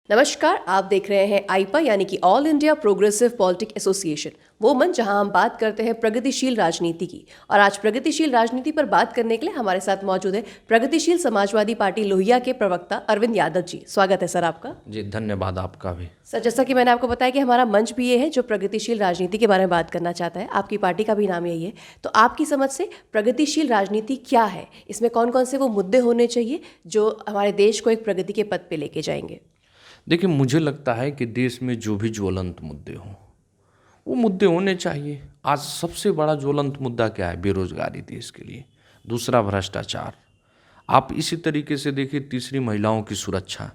नमस्कार, आप देख रहे हैं आईपा यानी कि all India progressive politic association, वो मंच जहां हम बात करते हैं प्रगतिशील राजनीति की। और आज प्रगतिशील राजनीति पर बात करने के लिए हमारे साथ मौजूद है प्रगतिशील समाजवादी पार्टी लोहिया के प्रवक्ता अरविंद यादव जी। स्वागत है सर आपका। जी धन्यवाद आपका भी। सर, जैसा कि मैंने आपको बताया कि हमारा मंच भी ये है जो प्रगतिशील राजनीति के बारे में बात करना चाहता है। आपकी पार्टी का भी नाम यही है। तो आपकी समझ से प्रगतिशील राजनीति क्या है, इसमें कौन कौन से वो मुद्दे होने चाहिए जो हमारे देश को एक प्रगति के पथ पे लेके जाएंगे? देखिए, मुझे लगता है कि देश में जो भी ज्वलंत मुद्दे हों वो मुद्दे होने चाहिए। आज सबसे बड़ा ज्वलंत मुद्दा क्या है? बेरोजगारी देश के लिए। दूसरा, भ्रष्टाचार। आप इसी तरीके से देखिए, तीसरी, महिलाओं की सुरक्षा,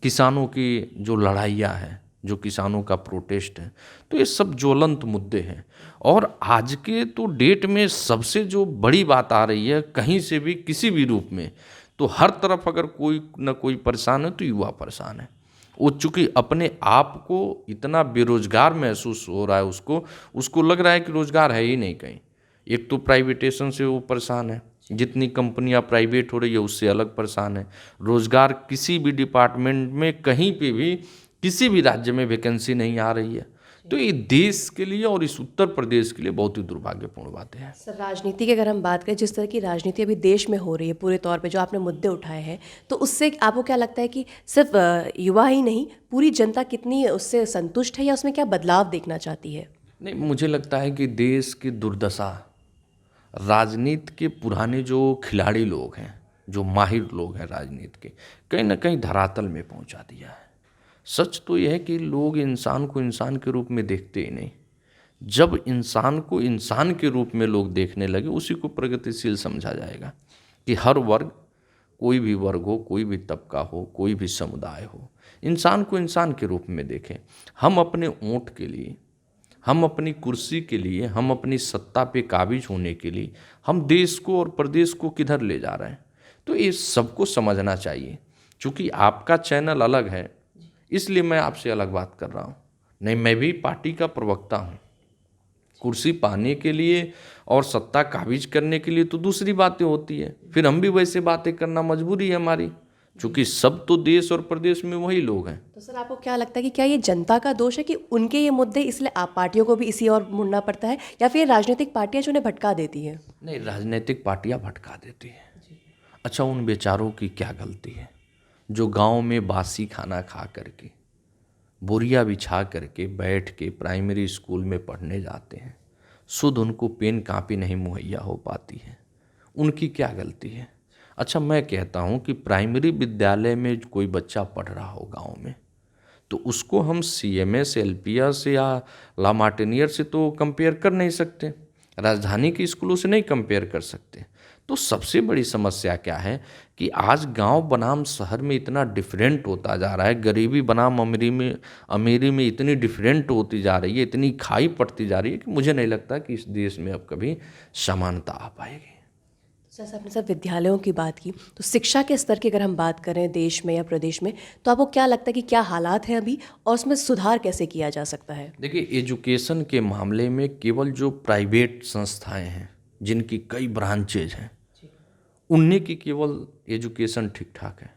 किसानों की जो लड़ाइयाँ हैं, जो किसानों का प्रोटेस्ट है, तो ये सब ज्वलंत मुद्दे हैं। और आज के तो डेट में सबसे जो बड़ी बात आ रही है, कहीं से भी किसी भी रूप में, तो हर तरफ अगर कोई न कोई परेशान है तो युवा परेशान है। वो चूँकि अपने आप को इतना बेरोजगार महसूस हो रहा है, उसको लग रहा है कि रोजगार है ही नहीं कहीं। एक तो प्राइवेटेशन से वो परेशान है, जितनी कंपनियां प्राइवेट हो रही है उससे अलग परेशान है। रोजगार किसी भी डिपार्टमेंट में कहीं पे भी किसी भी राज्य में वैकेंसी नहीं आ रही है। तो ये देश के लिए और इस उत्तर प्रदेश के लिए बहुत ही दुर्भाग्यपूर्ण बातें हैं। सर, राजनीति की अगर हम बात करें, जिस तरह की राजनीति अभी देश में हो रही है पूरे तौर पे, जो आपने मुद्दे उठाए हैं, तो उससे आपको क्या लगता है कि सिर्फ युवा ही नहीं, पूरी जनता कितनी उससे संतुष्ट है या उसमें क्या बदलाव देखना चाहती है? नहीं, मुझे लगता है कि देश की दुर्दशा राजनीति के पुराने जो खिलाड़ी लोग हैं, जो माहिर लोग हैं राजनीति के, कहीं ना कहीं धरातल में पहुंचा दिया है। सच तो यह है कि लोग इंसान को इंसान के रूप में देखते ही नहीं। जब इंसान को इंसान के रूप में लोग देखने लगे, उसी को प्रगतिशील समझा जाएगा। कि हर वर्ग, कोई भी वर्ग हो, कोई भी तबका हो, कोई भी समुदाय हो, इंसान को इंसान के रूप में देखें। हम अपने वोट के लिए, हम अपनी कुर्सी के लिए, हम अपनी सत्ता पे काबिज होने के लिए हम देश को और प्रदेश को किधर ले जा रहे हैं, तो ये सबको समझना चाहिए। क्योंकि आपका चैनल अलग है, इसलिए मैं आपसे अलग बात कर रहा हूँ। नहीं, मैं भी पार्टी का प्रवक्ता हूँ। कुर्सी पाने के लिए और सत्ता काबिज करने के लिए तो दूसरी बातें होती है, फिर हम भी वैसे बातें करना मजबूरी है हमारी, क्योंकि सब तो देश और प्रदेश में वही लोग हैं। तो सर, आपको क्या लगता है कि क्या ये जनता का दोष है कि उनके ये मुद्दे, इसलिए आप पार्टियों को भी इसी ओर मुड़ना पड़ता है, या फिर राजनीतिक पार्टियां जो उन्हें भटका देती हैं? नहीं, राजनीतिक पार्टियां भटका देती हैं। अच्छा, उन बेचारों की क्या गलती है जो गांव में बासी खाना खा करके, बोरिया बिछा करके बैठ के प्राइमरी स्कूल में पढ़ने जाते हैं, शुद्ध उनको पेन कापी नहीं मुहैया हो पाती है, उनकी क्या गलती है? अच्छा, मैं कहता हूँ कि प्राइमरी विद्यालय में कोई बच्चा पढ़ रहा हो गांव में, तो उसको हम सीएमएस, एलपीएस या लामार्टिनियर से तो कंपेयर कर नहीं सकते, राजधानी के स्कूलों से नहीं कंपेयर कर सकते। तो सबसे बड़ी समस्या क्या है कि आज गांव बनाम शहर में इतना डिफरेंट होता जा रहा है, गरीबी बनाम अमीरी में इतनी डिफरेंट होती जा रही है, इतनी खाई पड़ती जा रही है कि मुझे नहीं लगता कि इस देश में अब कभी समानता आ पाएगी। जैसे आपने सर विद्यालयों की बात की, तो शिक्षा के स्तर की अगर हम बात करें देश में या प्रदेश में, तो आपको क्या लगता है कि क्या हालात हैं अभी और उसमें सुधार कैसे किया जा सकता है? देखिए, एजुकेशन के मामले में केवल जो प्राइवेट संस्थाएं हैं, जिनकी कई ब्रांचेज हैं, उन्हीं की केवल एजुकेशन ठीक ठाक है।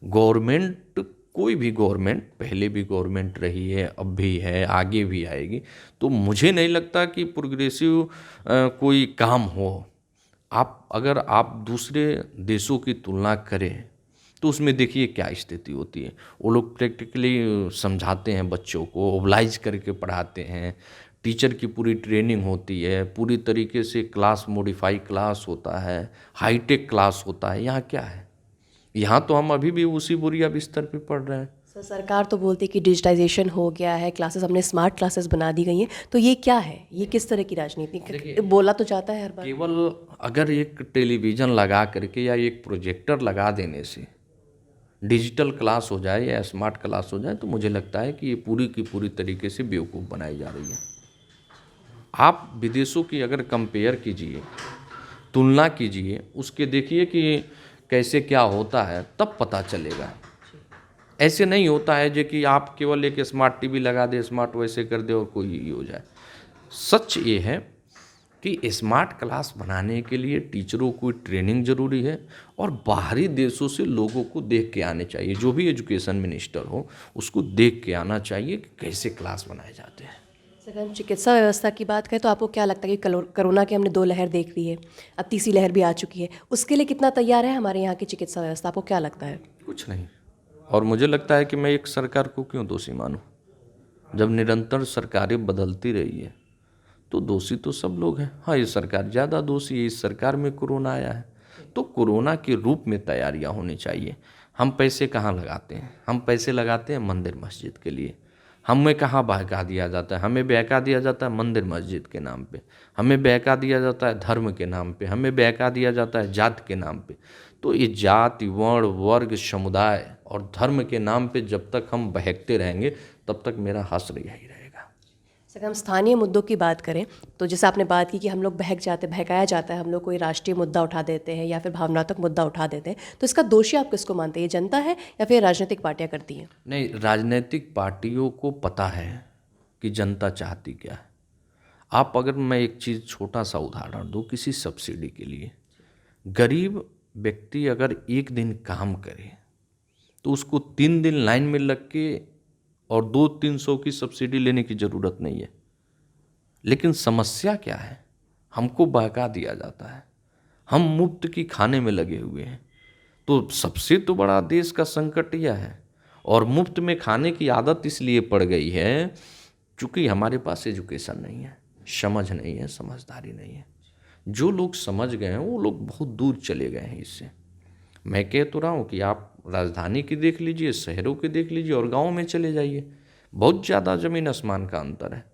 गवर्नमेंट, कोई भी गवर्नमेंट, पहले भी गवर्नमेंट रही है, अब भी है, आगे भी आएगी, तो मुझे नहीं लगता कि प्रोग्रेसिव कोई काम हो। अगर आप दूसरे देशों की तुलना करें तो उसमें देखिए क्या स्थिति होती है। वो लोग प्रैक्टिकली समझाते हैं, बच्चों को ओबलाइज करके पढ़ाते हैं, टीचर की पूरी ट्रेनिंग होती है, पूरी तरीके से क्लास मॉडिफाई क्लास होता है, हाईटेक क्लास होता है। यहाँ क्या है? यहाँ तो हम अभी भी उसी बुरिया बिस्तर पे पढ़ रहे हैं। सर, सरकार तो बोलती है कि डिजिटाइजेशन हो गया है, क्लासेस हमने स्मार्ट क्लासेस बना दी गई हैं, तो ये क्या है? ये किस तरह की राजनीति? बोला तो जाता है हर बार। केवल अगर एक टेलीविज़न लगा करके या एक प्रोजेक्टर लगा देने से डिजिटल क्लास हो जाए या स्मार्ट क्लास हो जाए, तो मुझे लगता है कि ये पूरी की पूरी तरीके से बेवकूफ़ बनाई जा रही है। आप विदेशों की अगर कंपेयर कीजिए, तुलना कीजिए, उसके देखिए कि कैसे क्या होता है, तब पता चलेगा। ऐसे नहीं होता है जो कि आप केवल एक स्मार्ट टीवी लगा दे, स्मार्ट वैसे कर दे और कोई ये हो जाए। सच ये है कि स्मार्ट क्लास बनाने के लिए टीचरों को ट्रेनिंग ज़रूरी है और बाहरी देशों से लोगों को देख के आने चाहिए। जो भी एजुकेशन मिनिस्टर हो उसको देख के आना चाहिए कि कैसे क्लास बनाए जाते हैं। सर, हम चिकित्सा व्यवस्था की बात करें तो आपको क्या लगता है कि कोरोना की हमने 2 लहर देख ली है, अब तीसरी लहर भी आ चुकी है, उसके लिए कितना तैयार है हमारे यहाँ की चिकित्सा व्यवस्था, आपको क्या लगता है? कुछ नहीं। और मुझे लगता है कि मैं एक सरकार को क्यों दोषी मानूं। जब निरंतर सरकारें बदलती रही है तो दोषी तो सब लोग हैं। हाँ, ये सरकार ज़्यादा दोषी है, इस सरकार में कोरोना आया है तो कोरोना के रूप में तैयारियां होनी चाहिए। हम पैसे कहाँ लगाते हैं? हम पैसे लगाते हैं मंदिर मस्जिद के लिए। हमें कहाँ बहका दिया जाता है? हमें बहका दिया जाता है मंदिर मस्जिद के नाम पे, हमें बहका दिया जाता है धर्म के नाम पे, हमें बहका दिया जाता है जात के नाम पे। तो ये जाति, वर्ण, वर्ग, समुदाय और धर्म के नाम पे जब तक हम बहकते रहेंगे तब तक मेरा हश्र यही रहेगा। सर, हम स्थानीय मुद्दों की बात करें तो जैसे आपने बात की कि हम लोग बहकाया जाता है, हम लोग कोई राष्ट्रीय मुद्दा उठा देते हैं या फिर भावनात्मक मुद्दा उठा देते हैं, तो इसका दोषी आप किसको मानते हैं? ये जनता है या फिर राजनीतिक पार्टियां करती हैं? नहीं, राजनीतिक पार्टियों को पता है कि जनता चाहती क्या है। आप अगर मैं एक चीज़ छोटा सा उदाहरण दूँ किसी सब्सिडी के लिए, गरीब व्यक्ति अगर एक दिन काम करे तो उसको 3 दिन लाइन में लग के और 200-300 की सब्सिडी लेने की ज़रूरत नहीं है। लेकिन समस्या क्या है? हमको बहका दिया जाता है, हम मुफ्त की खाने में लगे हुए हैं। तो सबसे तो बड़ा देश का संकट यह है। और मुफ्त में खाने की आदत इसलिए पड़ गई है क्योंकि हमारे पास एजुकेशन नहीं है, समझ नहीं है, समझदारी नहीं है। जो लोग समझ गए हैं वो लोग बहुत दूर चले गए हैं इससे। मैं कह तो रहा हूँ कि आप राजधानी की देख लीजिए, शहरों की देख लीजिए और गाँव में चले जाइए, बहुत ज़्यादा ज़मीन आसमान का अंतर है।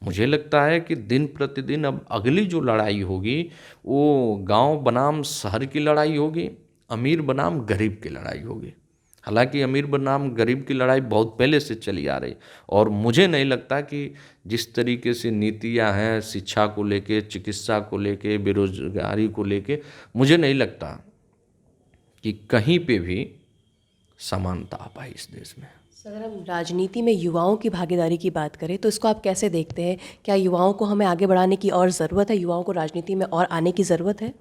मुझे लगता है कि दिन प्रतिदिन अब अगली जो लड़ाई होगी वो गांव बनाम शहर की लड़ाई होगी, अमीर बनाम गरीब की लड़ाई होगी। हालांकि अमीर बनाम गरीब की लड़ाई बहुत पहले से चली आ रही और मुझे नहीं लगता कि जिस तरीके से नीतियां हैं शिक्षा को लेके, चिकित्सा को लेके, बेरोजगारी को लेके, मुझे नहीं लगता कि कहीं पे भी समानता आ पाई इस देश में। सर, अगर हम राजनीति में युवाओं की भागीदारी की बात करें तो इसको आप कैसे देखते हैं? क्या युवाओं को हमें आगे बढ़ाने की और ज़रूरत है? युवाओं को राजनीति में और आने की ज़रूरत है?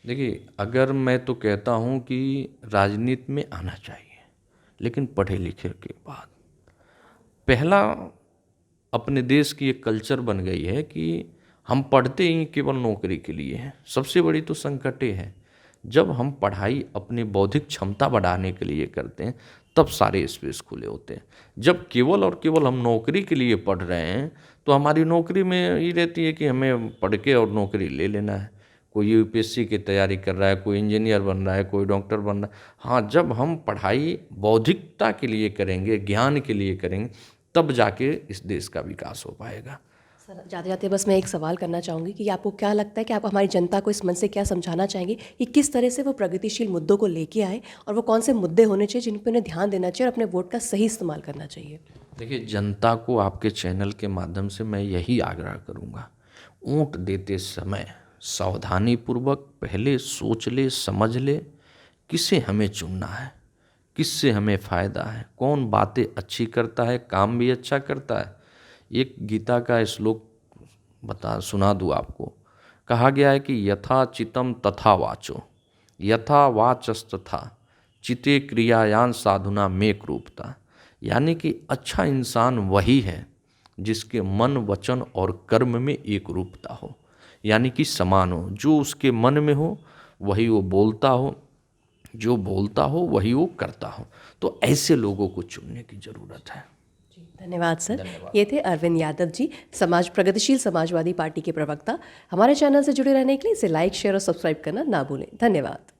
देखिए, अगर मैं तो कहता हूँ कि राजनीति में आना चाहिए लेकिन पढ़े लिखे के बाद। पहला, अपने देश की एक कल्चर बन गई है कि हम पढ़ते ही केवल नौकरी के लिए हैं। सबसे बड़ी तो संकट ये है, जब हम पढ़ाई अपनी बौद्धिक क्षमता बढ़ाने के लिए करते हैं तब सारे स्पेस खुले होते हैं। जब केवल और केवल हम नौकरी के लिए पढ़ रहे हैं तो हमारी नौकरी में ये रहती है कि हमें पढ़ के और नौकरी ले लेना है। कोई यूपीएससी की तैयारी कर रहा है, कोई इंजीनियर बन रहा है, कोई डॉक्टर बन रहा है। हाँ, जब हम पढ़ाई बौद्धिकता के लिए करेंगे, ज्ञान के लिए करेंगे, तब जाके इस देश का विकास हो पाएगा। सर, जाते जाते बस मैं एक सवाल करना चाहूँगी कि आपको क्या लगता है कि आप हमारी जनता को इस मंच से क्या समझाना चाहेंगे कि किस तरह से वो प्रगतिशील मुद्दों को लेके आए और वो कौन से मुद्दे होने चाहिए जिन पर उन्हें ध्यान देना चाहिए और अपने वोट का सही इस्तेमाल करना चाहिए? देखिए, जनता को आपके चैनल के माध्यम से मैं यही आग्रह करूँगा, वोट देते समय सावधानी पूर्वक पहले सोच ले, समझ ले किसे हमें चुनना है, किससे हमें फ़ायदा है, कौन बातें अच्छी करता है, काम भी अच्छा करता है। एक गीता का श्लोक सुना दूँ आपको। कहा गया है कि यथा चितम तथा वाचो, यथा वाचस्तथा चिते क्रियायान साधुना में रूपता। यानी कि अच्छा इंसान वही है जिसके मन, वचन और कर्म में एक रूपता हो, यानी कि समान हो। जो उसके मन में हो वही वो बोलता हो, जो बोलता हो वही वो करता हो। तो ऐसे लोगों को चुनने की ज़रूरत है। धन्यवाद सर। ये थे अरविंद यादव जी, प्रगतिशील समाजवादी पार्टी के प्रवक्ता। हमारे चैनल से जुड़े रहने के लिए इसे लाइक, शेयर और सब्सक्राइब करना ना भूलें। धन्यवाद।